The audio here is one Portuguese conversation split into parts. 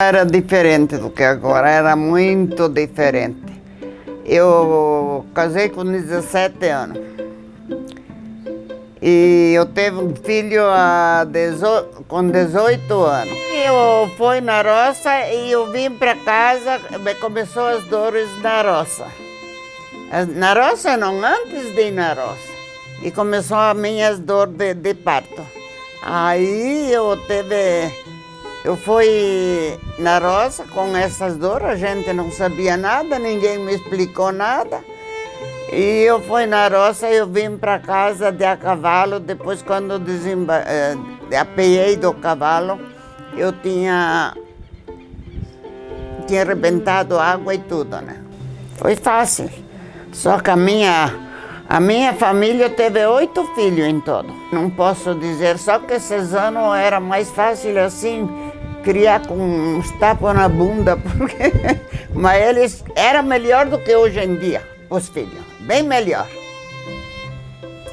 Era diferente do que agora, era muito diferente. Eu casei com 17 anos e eu tive um filho com 18 anos. Eu fui na roça e eu vim para casa, começou as dores na roça. Na roça não, antes de ir na roça. E começou as minhas dores de parto. Aí eu fui na roça com essas dores, a gente não sabia nada, ninguém me explicou nada. E eu fui na roça e eu vim para casa de a cavalo, depois quando apeei do cavalo, eu tinha arrebentado água e tudo, né? Foi fácil, só que a minha família teve 8 filhos em todo. Não posso dizer, só que esses anos era mais fácil assim, criar com uns tapas na bunda, porque mas eles eram melhor do que hoje em dia, os filhos, bem melhor.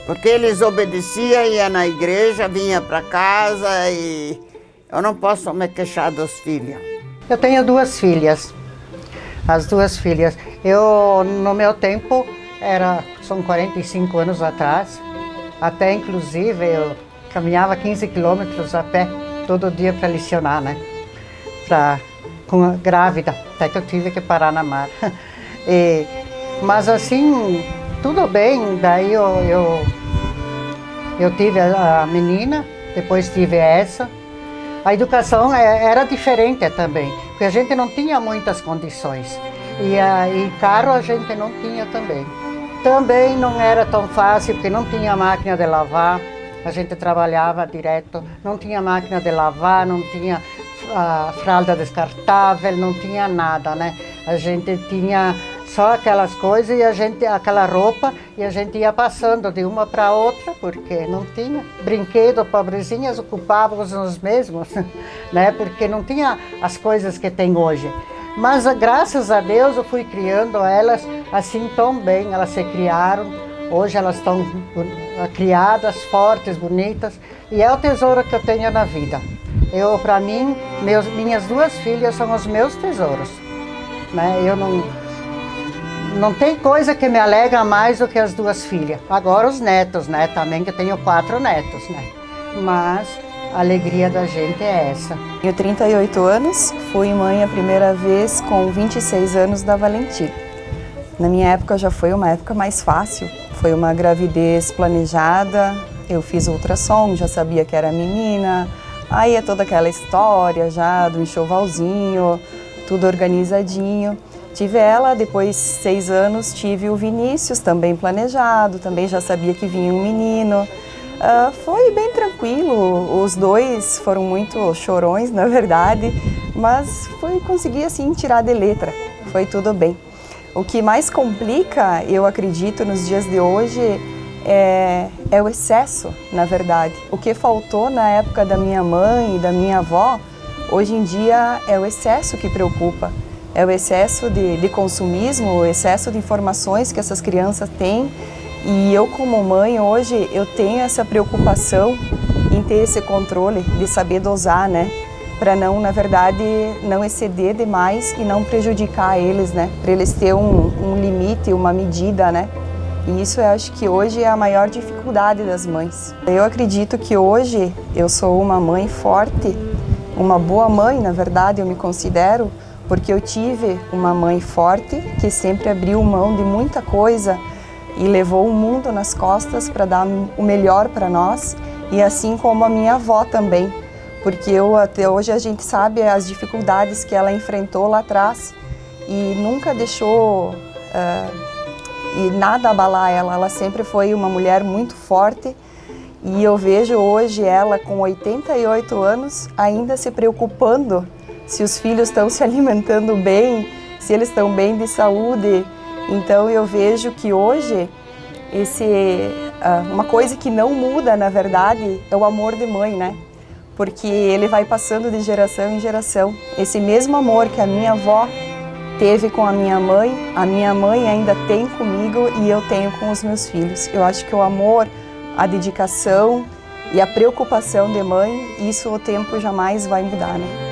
Porque eles obedeciam, iam na igreja, vinham para casa e eu não posso me queixar dos filhos. Eu tenho 2 filhas, as 2 filhas. No meu tempo, são 45 anos atrás, até inclusive eu caminhava 15 quilômetros a pé todo dia para licionar, né? Grávida, até que eu tive que parar na mar. Mas assim, tudo bem, daí eu tive a menina, depois tive essa. A educação era diferente também, porque a gente não tinha muitas condições. E carro a gente não tinha também. Também não era tão fácil, porque não tinha máquina de lavar. A gente trabalhava direto, não tinha máquina de lavar, não tinha fralda descartável, não tinha nada, né? A gente tinha só aquelas coisas e aquela roupa, e a gente ia passando de uma para outra, porque não tinha. Brinquedos, pobrezinhas, ocupávamos os mesmos, né? Porque não tinha as coisas que tem hoje. Mas graças a Deus eu fui criando elas assim tão bem, elas se criaram. Hoje elas estão criadas, fortes, bonitas, e é o tesouro que eu tenho na vida. Para mim, minhas 2 filhas são os meus tesouros, né? Eu não tem coisa que me alegra mais do que as 2 filhas. Agora os netos, né? Também que eu tenho 4 netos, né? Mas a alegria da gente é essa. Tenho 38 anos, fui mãe a primeira vez com 26 anos da Valentina. Na minha época já foi uma época mais fácil. Foi uma gravidez planejada, eu fiz ultrassom, já sabia que era menina, aí é toda aquela história já do enxovalzinho, tudo organizadinho. Tive ela, depois 6 anos tive o Vinícius, também planejado, também já sabia que vinha um menino. Foi bem tranquilo, os 2 foram muito chorões, na verdade, mas consegui assim tirar de letra, foi tudo bem. O que mais complica, eu acredito, nos dias de hoje é o excesso, na verdade. O que faltou na época da minha mãe e da minha avó, hoje em dia é o excesso que preocupa. É o excesso de consumismo, o excesso de informações que essas crianças têm. E eu, como mãe, hoje, eu tenho essa preocupação em ter esse controle, de saber dosar, né? Para não, na verdade, não exceder demais e não prejudicar eles, né? Para eles terem um limite, uma medida, né? E isso eu acho que hoje é a maior dificuldade das mães. Eu acredito que hoje eu sou uma mãe forte, uma boa mãe, na verdade, eu me considero, porque eu tive uma mãe forte que sempre abriu mão de muita coisa e levou o mundo nas costas para dar o melhor para nós, e assim como a minha avó também. Porque até hoje a gente sabe as dificuldades que ela enfrentou lá atrás e nunca deixou e nada abalar ela. Ela sempre foi uma mulher muito forte e eu vejo hoje ela com 88 anos ainda se preocupando se os filhos estão se alimentando bem, se eles estão bem de saúde. Então eu vejo que hoje uma coisa que não muda, na verdade, é o amor de mãe, né? Porque ele vai passando de geração em geração. Esse mesmo amor que a minha avó teve com a minha mãe ainda tem comigo e eu tenho com os meus filhos. Eu acho que o amor, a dedicação e a preocupação de mãe, isso o tempo jamais vai mudar, né?